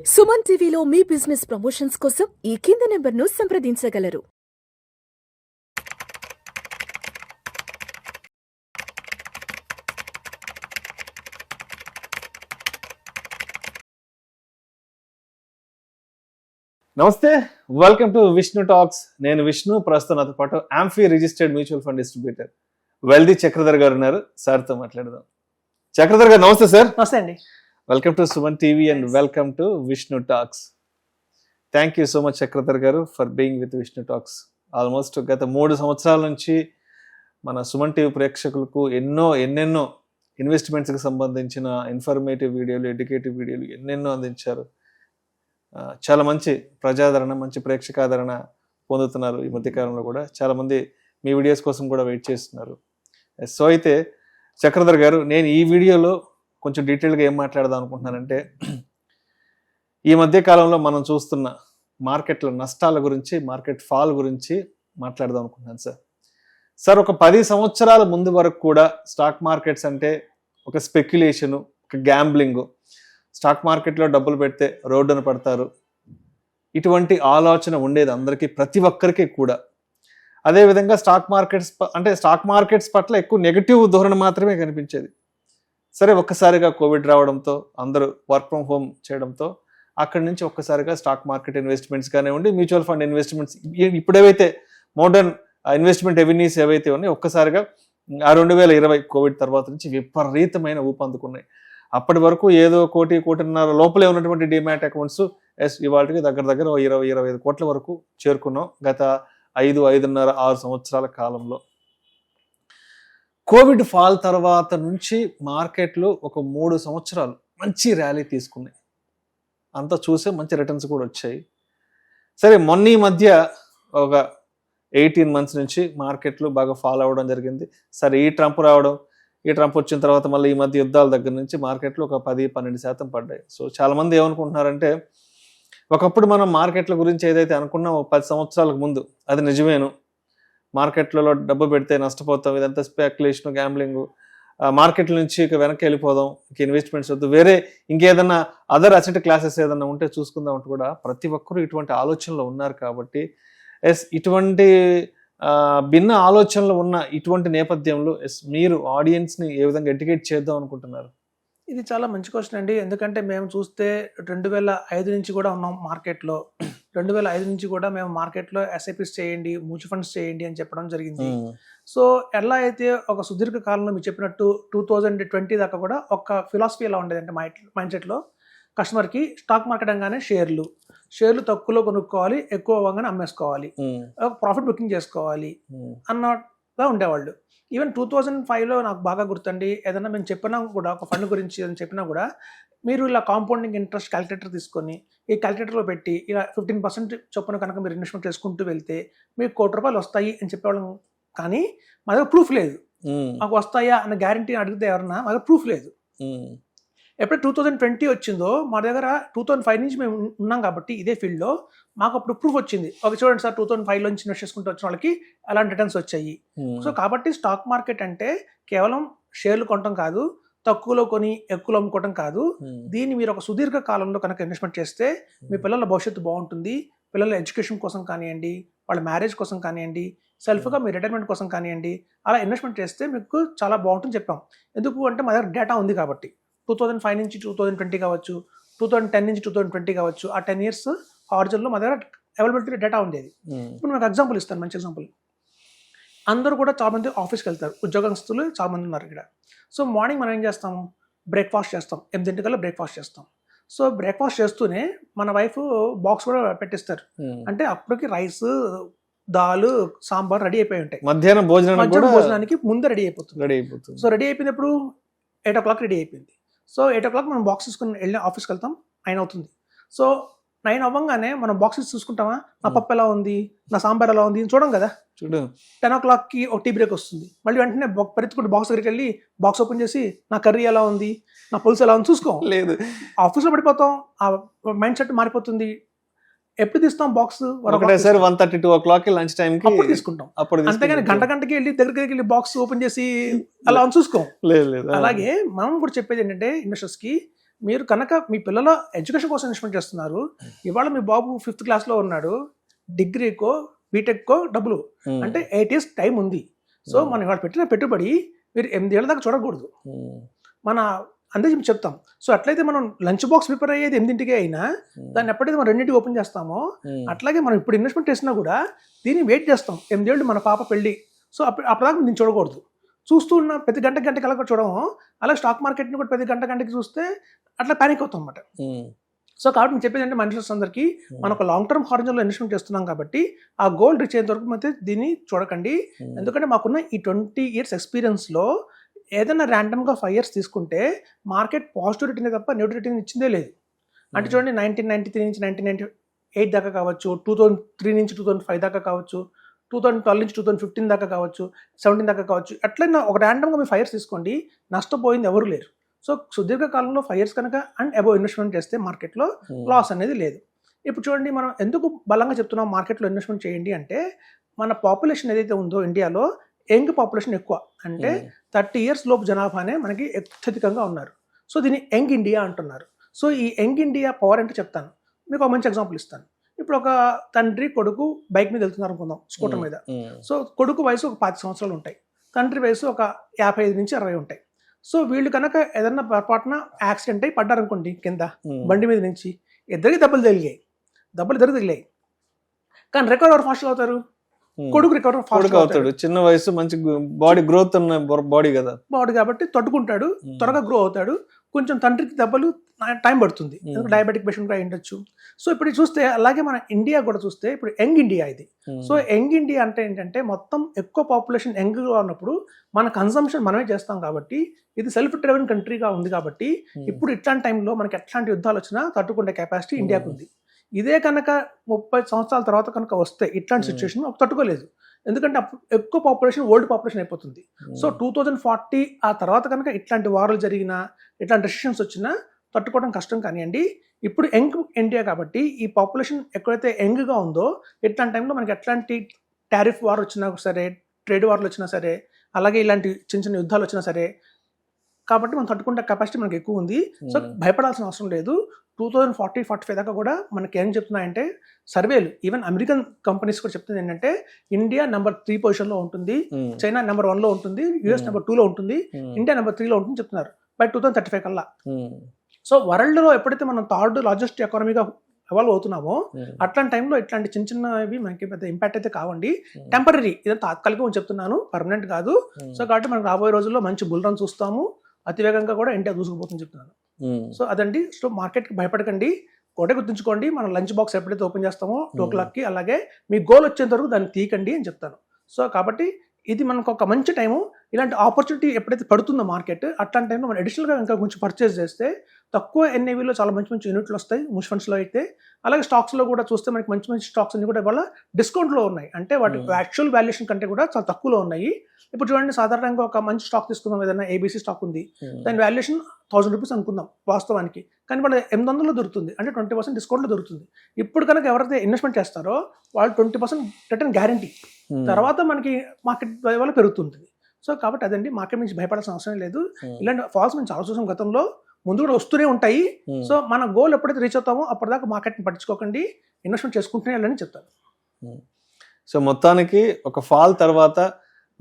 సుమన్ టీవీలో మీ business promotions కోసం ఈ కింది నెంబర్ను సంప్రదించగలరు. నమస్తే, వెల్కమ్ టు విష్ణు టాక్స్. నేను విష్ణు. ప్రస్తుతం నాతో పాటు AMFI registered mutual fund distributor వెల్ది చక్రధర్ గారు ఉన్నారు. సార్తో మాట్లాడదాం. చక్రధర్ గారు నమస్తే సార్. నమస్తే అండి. Welcome to Suman TV and welcome to Vishnu talks. Thank you so much Chakradhar గారు for being with Vishnu talks. Almost గత 3 సంవత్సరాల నుంచి మన సుమన్ టీవీ ప్రేక్షకులకు ఎన్నెన్నో ఇన్వెస్ట్మెంట్స్కి సంబంధించిన ఇన్ఫర్మేటివ్ వీడియోలు, ఎడ్యుకేటివ్ వీడియోలు ఎన్నెన్నో అందించారు. చాలా మంచి ప్రజాదరణ, మంచి ప్రేక్షకాదరణ పొందుతున్నారు. ఈ మధ్యకాలంలో కూడా చాలామంది మీ వీడియోస్ కోసం కూడా వెయిట్ చేస్తున్నారు. సో అయితే చక్రధర్ గారు, నేను ఈ వీడియోలో కొంచెం డీటెయిల్గా ఏం మాట్లాడదాం అనుకుంటున్నానంటే, ఈ మధ్యకాలంలో మనం చూస్తున్న మార్కెట్ల నష్టాల గురించి, మార్కెట్ ఫాల్ గురించి మాట్లాడదాం అనుకుంటున్నాను సార్. ఒక 10 సంవత్సరాల ముందు వరకు కూడా స్టాక్ మార్కెట్స్ అంటే ఒక స్పెక్యులేషను, ఒక గ్యాంబ్లింగు. స్టాక్ మార్కెట్లో డబ్బులు పెడితే రోడ్డున పడతారు, ఇటువంటి ఆలోచన ఉండేది అందరికీ, ప్రతి ఒక్కరికి కూడా. అదేవిధంగా స్టాక్ మార్కెట్స్ పట్ల ఎక్కువ నెగిటివ్ ధోరణి మాత్రమే కనిపించేది. సరే, ఒక్కసారిగా కోవిడ్ రావడంతో, అందరూ వర్క్ ఫ్రమ్ హోమ్ చేయడంతో అక్కడి నుంచి ఒక్కసారిగా స్టాక్ మార్కెట్ ఇన్వెస్ట్మెంట్స్ కానివ్వండి, మ్యూచువల్ ఫండ్ ఇన్వెస్ట్మెంట్స్, ఇప్పుడు ఏవైతే మోడర్న్ ఇన్వెస్ట్మెంట్ రెవెన్యూస్ ఏవైతే ఉన్నాయో ఒక్కసారిగా 2020 కోవిడ్ తర్వాత నుంచి విపరీతమైన ఊపందుకున్నాయి. అప్పటి వరకు ఏదో 1-1.5 లోపలే ఉన్నటువంటి డిమాట్ అకౌంట్స్ ఇవాళకి దగ్గర 20-25 కోట్ల వరకు చేరుకున్నాం గత 5.5-6 సంవత్సరాల కాలంలో. కోవిడ్ ఫాల్ తర్వాత నుంచి మార్కెట్లు ఒక 3 సంవత్సరాలు మంచి ర్యాలీ తీసుకున్నాయి. అంతా చూసే మంచి రిటర్న్స్ కూడా వచ్చాయి. సరే, మొన్న ఈ మధ్య ఒక 18 మంత్స్ నుంచి మార్కెట్లు బాగా ఫాల్ అవ్వడం జరిగింది. సరే, ఈ ట్రంప్ వచ్చిన తర్వాత మళ్ళీ ఈ మధ్య యుద్ధాల దగ్గర నుంచి మార్కెట్లు ఒక 10-12% పడ్డాయి. సో చాలామంది ఏమనుకుంటున్నారంటే, ఒకప్పుడు మనం మార్కెట్ల గురించి ఏదైతే అనుకున్నాం 10 సంవత్సరాలకు ముందు, అది నిజమేను, మార్కెట్లలో డబ్బు పెడితే నష్టపోతాం, ఇదంతా స్పెక్యులేషన్, గ్యాంబ్లింగ్, మార్కెట్ల నుంచి ఇక వెనక్కి వెళ్ళిపోదాం, ఇక ఇన్వెస్ట్మెంట్స్ వద్దు, వేరే ఇంకేదన్నా అదర్ అసెట్ క్లాసెస్ ఏదన్నా ఉంటే చూసుకుందాం అంటూ కూడా ప్రతి ఒక్కరూ ఇటువంటి ఆలోచనలో ఉన్నారు. కాబట్టి ఇటువంటి భిన్న ఆలోచనలు ఉన్న ఇటువంటి నేపథ్యంలో మీరు ఆడియన్స్ని ఏ విధంగా ఎడ్యుకేట్ చేద్దాం అనుకుంటున్నారు? ఇది చాలా మంచి క్వశ్చన్ అండి. ఎందుకంటే మేము చూస్తే 2005 నుంచి కూడా ఉన్నాం మార్కెట్లో. 2005 నుంచి కూడా మేము మార్కెట్లో ఎస్ఐపిస్ చేయండి, మ్యూచువల్ ఫండ్స్ చేయండి అని చెప్పడం జరిగింది. సో ఎలా అయితే ఒక సుదీర్ఘ కాలంలో మీరు చెప్పినట్టు 2020 దాకా కూడా ఒక ఫిలాసఫీ ఎలా ఉండేదంటే మైండ్ సెట్లో, కస్టమర్కి స్టాక్ మార్కెట్ అనగానే షేర్లు తక్కువలో కొనుక్కోవాలి, ఎక్కువ అవ్వగానే అమ్మేసుకోవాలి, ప్రాఫిట్ బుకింగ్ చేసుకోవాలి అన్నగా ఉండేవాళ్ళు. ఈవెన్ 2005లో నాకు బాగా గుర్తండి, ఏదన్నా మేము చెప్పినా కూడా ఒక ఫండ్ గురించి ఏదైనా చెప్పినా కూడా, మీరు ఇలా కాంపౌండింగ్ ఇంట్రెస్ట్ క్యాలిక్యులేటర్ తీసుకొని ఈ క్యాలిక్యులేటర్లో పెట్టి ఇలా 15% చొప్పున కనుక మీరు ఇన్వెస్ట్మెంట్ చేసుకుంటూ వెళ్తే మీకు ₹1,00,00,000 వస్తాయి అని చెప్పేవాళ్ళం. కానీ మా దగ్గర ప్రూఫ్ లేదు. మాకు వస్తాయా అన్న గ్యారంటీ అడిగితే ఎవరన్నా, మా దగ్గర ప్రూఫ్ లేదు. ఎప్పుడు 2020 వచ్చిందో, మా దగ్గర 2005 నుంచి మేము ఉన్నాం కాబట్టి ఇదే ఫీల్డ్లో మాకు అప్పుడు ప్రూఫ్ వచ్చింది. ఒక చూడండి సార్, 2005 నుంచి ఇన్వెస్ట్ చేసుకుంటూ వచ్చిన వాళ్ళకి అలాంటి రిటర్న్స్ వచ్చాయి. సో కాబట్టి స్టాక్ మార్కెట్ అంటే కేవలం షేర్లు కొనడం కాదు, తక్కువలో కొని ఎక్కువలో అమ్ముకోవడం కాదు. దీన్ని మీరు ఒక సుదీర్ఘ కాలంలో కనుక ఇన్వెస్ట్మెంట్ చేస్తే మీ పిల్లల భవిష్యత్తు బాగుంటుంది. పిల్లల ఎడ్యుకేషన్ కోసం కానివ్వండి, వాళ్ళ మ్యారేజ్ కోసం కానివ్వండి, సెల్ఫ్గా మీ రిటైర్మెంట్ కోసం కానివ్వండి, అలా ఇన్వెస్ట్మెంట్ చేస్తే మీకు చాలా బాగుంటుంది చెప్పాం. ఎందుకు అంటే మా దగ్గర డేటా ఉంది కాబట్టి. 2005 నుంచి 2020 కావచ్చు, 2010 నుంచి 2020 కావచ్చు, ఆ 10 years హారిజన్లో మా దగ్గర అవైలబిలిటీ డేటా ఉండేది. ఇప్పుడు మీకు ఎగ్జాంపుల్ ఇస్తాను, మంచి ఎగ్జాంపుల్. అందరూ కూడా చాలామంది ఆఫీస్కి వెళ్తారు, ఉద్యోగస్తులు చాలామంది ఉన్నారు ఇక్కడ. సో మార్నింగ్ మనం ఏం చేస్తాము, బ్రేక్ఫాస్ట్ చేస్తాం, 8 కల్లా బ్రేక్ఫాస్ట్ చేస్తాం. సో బ్రేక్ఫాస్ట్ చేస్తూనే మన వైఫ్ బాక్స్ కూడా పెట్టిస్తారు. అంటే అప్పటికి రైస్, దాల్, సాంబార్ రెడీ అయిపోయి ఉంటాయి. మధ్యాహ్నం భోజనానికి ముందు రెడీ అయిపోతుంది. సో రెడీ అయిపోయినప్పుడు 8 o'clock రెడీ అయిపోయింది. సో 8 o'clock మనం బాక్స్ తీసుకుని వెళ్ళి ఆఫీస్కి వెళ్తాం, 9 అవుతుంది. సో 9 అవ్వగానే మనం బాక్సెస్ చూసుకుంటామా, నా పప్పు ఎలా ఉంది, నా సాంబార్ ఎలా ఉంది చూడం కదా. 10 o'clockకి ఒక టీ బ్రేక్ వస్తుంది. మళ్ళీ వెంటనే పరిగెత్తుకుంటే బాక్స్ దగ్గరికి వెళ్ళి బాక్స్ ఓపెన్ చేసి నా కర్రీ ఎలా ఉంది, నా పులుసు ఎలా ఉంది చూసుకో లేదు. ఆఫీస్లో పడిపోతాం, ఆ మైండ్ సెట్ మారిపోతుంది. ఎప్పుడు తీస్తాం బాక్స్? 1:30-2 o'clock లంచ్ టైం అప్పుడు తీసుకుంటాం. అంతేగాని గంటకి వెళ్ళి దగ్గరికి వెళ్ళి బాక్స్ ఓపెన్ చేసి అలా చూసుకోం. అలాగే మనం కూడా చెప్పేది ఏంటంటే ఇన్వెస్టర్స్కి, మీరు కనుక మీ పిల్లల ఎడ్యుకేషన్ కోసం ఇన్వెస్ట్మెంట్ చేస్తున్నారు, ఇవాళ మీ బాబు 5th క్లాస్లో ఉన్నాడు, డిగ్రీకో బీటెక్కో డబ్బులు అంటే 8 years టైం ఉంది. సో మనం ఇవాళ పెట్టిన పెట్టుబడి మీరు 8 ఏళ్ళ దాకా చూడకూడదు. మన అంతే చెప్తాం. సో అట్లయితే మనం లంచ్ బాక్స్ ప్రిపేర్ అయ్యేది 8ంటికే అయినా దాన్ని ఎప్పుడైతే మనం 2ంటికి ఓపెన్ చేస్తామో, అట్లాగే మనం ఇప్పుడు ఇన్వెస్ట్మెంట్ చేసినా కూడా దీన్ని వెయిట్ చేస్తాం. 8 ఏళ్ళు మన పాప పెళ్ళి, సో అప్పటిదాకా దీన్ని చూడకూడదు. చూస్తూ ఉన్న ప్రతి గంటకి అలా కూడా చూడము. అలా స్టాక్ మార్కెట్ని కూడా ప్రతి గంటకి చూస్తే అట్లా ప్యానిక్ అవుతాం అన్నమాట. సో కాబట్టి నేను చెప్పేది అంటే మనుషులు అందరికీ మనం ఒక లాంగ్ టర్మ్ హారిజన్లో ఇన్వెస్ట్మెంట్ చేస్తున్నాం కాబట్టి ఆ గోల్ రీచ్ అయ్యేంత వరకు అయితే దీన్ని చూడకండి. ఎందుకంటే మాకున్న ఈ 20 years ఎక్స్పీరియన్స్లో ఏదైనా ర్యాండమ్గా 5 years తీసుకుంటే మార్కెట్ పాజిటివ్ రిటర్న్ తప్ప నెగిటివ్ రిటర్న్ ఇచ్చిందే లేదు. అంటే చూడండి 1993 నుంచి 1998 దాకా కావచ్చు, 2003 నుంచి 2005 దాకా కావచ్చు, 2012 నుంచి 2015 దాకా కావచ్చు, 17 దాకా కావచ్చు. అట్లయినా ఒక ర్యాండమ్గా మీరు 5 years తీసుకోండి, నష్టపోయింది ఎవరు లేరు. సో సుదీర్ఘ కాలంలో 5 years కనుక అండ్ అబోవ్ ఇన్వెస్ట్మెంట్ చేస్తే మార్కెట్లో లాస్ అనేది లేదు. ఇప్పుడు చూడండి మనం ఎందుకు బలంగా చెప్తున్నాం మార్కెట్లో ఇన్వెస్ట్మెంట్ చేయండి అంటే, మన పాపులేషన్ ఏదైతే ఉందో ఇండియాలో యంగ్ పాపులేషన్ ఎక్కువ, అంటే 30 years లోపు జనాభానే మనకి అత్యధికంగా ఉన్నారు. సో దీన్ని యంగ్ ఇండియా అంటున్నారు. సో ఈ యంగ్ ఇండియా పవర్ అంటే చెప్తాను మీకు. ఒక మంచి ఎగ్జాంపుల్ ఇస్తాను. ఇప్పుడు ఒక తండ్రి కొడుకు బైక్ మీద వెళ్తున్నారు అనుకుందాం, స్కూటర్ మీద. సో కొడుకు వయసు ఒక 5 సంవత్సరాలు ఉంటాయి, తండ్రి వయసు ఒక 55 నుంచి 60 ఉంటాయి. సో వీళ్ళు కనుక ఏదన్నా పొరపాటున యాక్సిడెంట్ అయి పడ్డారనుకోండి కింద బండి మీద నుంచి, ఇద్దరికి దెబ్బలు తగిలాయి. కానీ రికవర్ ఎవరు ఫాస్ట్ అవుతారు? కొడుకు రికవర్ ఫాస్ట్ అవుతాడు. చిన్న వయసు, మంచి బాడీ గ్రోత్ ఉన్న బాడీ కదా, బాడీ కాబట్టి తట్టుకుంటాడు, త్వరగా గ్రో అవుతాడు. కొంచెం తండ్రికి దెబ్బలు టైం పడుతుంది, డయాబెటిక్ పేషెంట్ అయి ఉండొచ్చు. సో ఇప్పుడు చూస్తే అలాగే మన ఇండియా కూడా చూస్తే ఇప్పుడు యంగ్ ఇండియా ఇది. సో యంగ్ ఇండియా అంటే ఏంటంటే మొత్తం ఎక్కువ పాపులేషన్ యంగ్గా ఉన్నప్పుడు మన కన్సంప్షన్ మనమే చేస్తాం కాబట్టి ఇది సెల్ఫ్ డ్రైవెన్ కంట్రీగా ఉంది కాబట్టి ఇప్పుడు ఇట్లాంటి టైంలో మనకి ఎట్లాంటి యుద్ధాలు వచ్చినా తట్టుకునే కెపాసిటీ ఇండియాకు ఉంది. ఇదే కనుక 30 సంవత్సరాల తర్వాత కనుక వస్తే ఇట్లాంటి సిచ్యువేషన్ తట్టుకోలేదు. ఎందుకంటే అప్పుడు ఎక్కువ పాపులేషన్ ఓల్డ్ పాపులేషన్ అయిపోతుంది. సో 2040 ఆ తర్వాత కనుక ఇట్లాంటి వార్లు జరిగినా, ఇట్లాంటి రెస్ట్రిక్షన్స్ వచ్చినా తట్టుకోవడం కష్టం. కానివ్వండి, ఇప్పుడు యంగ్ ఇండియా కాబట్టి ఈ పాపులేషన్ ఎక్కడైతే యంగ్గా ఉందో ఇట్లాంటి టైంలో మనకి ఎట్లాంటి టారిఫ్ వార్ వచ్చినా సరే, ట్రేడ్ వార్లు వచ్చినా సరే, అలాగే ఇలాంటి చిన్న చిన్న యుద్ధాలు వచ్చినా సరే, కాబట్టి మనం తట్టుకుంటే కెపాసిటీ మనకి ఎక్కువ ఉంది. సో భయపడాల్సిన అవసరం లేదు. 2040-45 దాకా కూడా మనకి ఏం చెప్తున్నాయంటే సర్వేలు, ఈవెన్ అమెరికన్ కంపెనీస్ కూడా చెప్తుంది ఏంటంటే ఇండియా నెంబర్ 3 పొజిషన్లో ఉంటుంది, చైనా నెంబర్ 1లో ఉంటుంది, యుఎస్ నెంబర్ 2లో ఉంటుంది, ఇండియా నెంబర్ 3లో ఉంటుంది చెప్తున్నారు బై 2035 కల్లా. సో వరల్డ్లో ఎప్పుడైతే మనం 3rd లార్జెస్ట్ ఎకానమీగా ఎవాల్వ్ అవుతున్నామో అట్లాంటి టైంలో ఇట్లాంటి చిన్న చిన్నవి మనకి పెద్ద ఇంపాక్ట్ అయితే కావండి. టెంపరీ, ఇదంతా తాత్కాలికం చెప్తున్నాను, పర్మనెంట్ కాదు. సో కాబట్టి మనం రాబోయే రోజుల్లో మంచి బుల్ రన్ చూస్తాము, అతివేగంగా కూడా ఇండియా దూసుకుపోతుంది చెప్తున్నాను. సో అదండి. సో మార్కెట్కి భయపడకండి, ఒకటే గుర్తుంచుకోండి, మనం లంచ్ బాక్స్ ఎప్పుడైతే ఓపెన్ చేస్తామో 2 o'clockకి, అలాగే మీ గోల్ వచ్చేంత వరకు దాన్ని తీయకండి అని చెప్తాను. సో కాబట్టి ఇది మనకు ఒక మంచి టైము. ఇలాంటి ఆపర్చునిటీ ఎప్పుడైతే పడుతుందో మార్కెట్, అట్లాంటి టైంలో మనం అడిషనల్గా ఇంకా కొంచెం పర్చేస్ చేస్తే తక్కువ ఎన్ఏవీలో చాలా మంచి మంచి యూనిట్లు వస్తాయి మ్యూచువల్ ఫండ్స్లో అయితే. అలాగే స్టాక్స్లో కూడా చూస్తే మనకి మంచి మంచి స్టాక్స్ అన్ని కూడా ఇవాళ డిస్కౌంట్లో ఉన్నాయి, అంటే వాటి యాక్చువల్ వాల్యుయేషన్ కంటే కూడా చాలా తక్కువలో ఉన్నాయి. ఇప్పుడు చూడండి, సాధారణంగా ఒక మంచి స్టాక్ తీసుకుందాం, ఏదైనా ఏబీసీ స్టాక్ ఉంది, దాని వాల్యుయేషన్ 1000 రూపీస్ అనుకుందాం వాస్తవానికి, కానీ వాళ్ళు 800లో దొరుకుతుంది, అంటే 20% డిస్కౌంట్లో దొరుకుతుంది. ఇప్పుడు కనుక ఎవరైతే ఇన్వెస్ట్మెంట్ చేస్తారో వాళ్ళు 20% రిటర్న్ గ్యారంటీ, తర్వాత మనకి మార్కెట్ వల్ల పెరుగుతుంది. సో కాబట్టి అదండి, మార్కెట్ నుంచి భయపడాల్సిన అవసరం లేదు. ఇలాంటి ఫాల్స్ మేము చాలా చూసాం గతంలో, ముందు కూడా వస్తూనే ఉంటాయి. సో మన గోల్ ఎప్పుడైతే రీచ్ అవుతామో అప్పటిదాకా మార్కెట్ని పట్టించుకోకండి, ఇన్వెస్ట్మెంట్ చేసుకుంటూనే వెళ్ళని చెప్తాను. సో మొత్తానికి ఒక ఫాల్ తర్వాత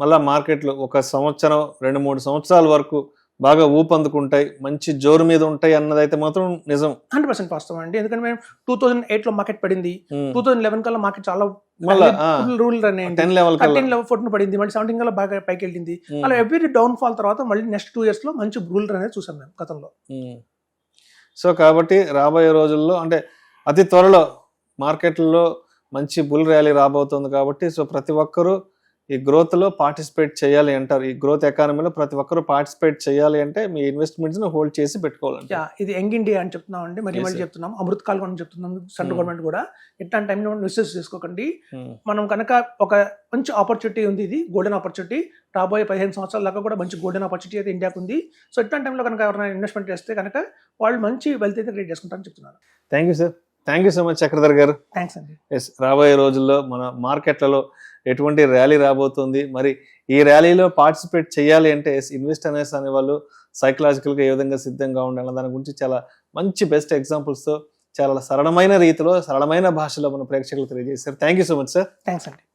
మళ్ళీ మార్కెట్లు 1 సంవత్సరం 2-3 సంవత్సరాల వరకు బాగా ఊపందుకుంటాయి, మంచి జోరు మీద ఉంటాయి అన్నదైతే మాత్రం నిజం, 100% వాస్తవం అండి. ఎందుకంటే మేము 2008లో మార్కెట్ పడింది, 2011 కల్లా మార్కెట్ చాలా రూల్ రన్ అయింది, 14 పడింది, మళ్ళీ 17 కల్లా బాగా పైకి వెళ్ళింది. అలా ఎవ్రీ డౌన్ ఫాల్ తర్వాత మళ్ళీ నెక్స్ట్ 2 yearsలో మంచి రూల్ రన్ అనేది చూసాం మేము గతంలో. సో కాబట్టి రాబోయే రోజుల్లో, అంటే అతి త్వరలో మార్కెట్లో మంచి బుల్ ర్యాలీ రాబోతుంది కాబట్టి, సో ప్రతి ఒక్కరూ ఈ గ్రోత్లో పార్టిసిపేట్ చేయాలి అంటారు. ఈ గ్రోత్ ఎకానమీలో ప్రతి ఒక్కరు పార్టిసిపేట్ చేయాలి అంటే మీ ఇన్వెస్ట్మెంట్స్ని హోల్డ్ చేసి పెట్టుకోవాలండి. ఇది యంగ్ ఇండియా అని చెప్తున్నాం అండి, మళ్ళీ చెప్తున్నాం, అమృత్ కాల్ అని చెప్తున్నాం, సెంట్రల్ గవర్నమెంట్ కూడా ఇట్లాంటి టైంలో మిస్యూజ్ చేసుకోకండి. మనం కనుక ఒక మంచి ఆపర్చునిటీ ఉంది, ఇది గోల్డెన్ ఆపర్చునిటీ, రాబోయే 15 సంవత్సరాల దాకా కూడా మంచి గోల్డెన్ ఆపర్చునిటీ అయితే ఇండియాకు ఉంది. సో ఇట్లాంటి టైంలో కనుక ఎవరైనా ఇన్వెస్ట్మెంట్ చేస్తే కనుక వాళ్ళు మంచి వెల్త్ అయితే క్రియేట్ చేసుకుంటారని చెప్తున్నారు. Thank you sir, thank you so much Chakradhar గారు. థ్యాంక్స్ అండి. రాబోయే రోజుల్లో మన మార్కెట్లలో ఎటువంటి ర్యాలీ రాబోతుంది, మరి ఈ ర్యాలీలో పార్టిసిపేట్ చేయాలి అంటే ఇన్వెస్టర్స్ అనేవాళ్ళు సైకలాజికల్గా ఏ విధంగా సిద్ధంగా ఉండాలి దాని గురించి చాలా మంచి బెస్ట్ ఎగ్జాంపుల్స్తో చాలా సరళమైన రీతిలో సరళమైన భాషలో మన ప్రేక్షకులు తెలియజేశారు. Thank you so much sir. Thanks అండి.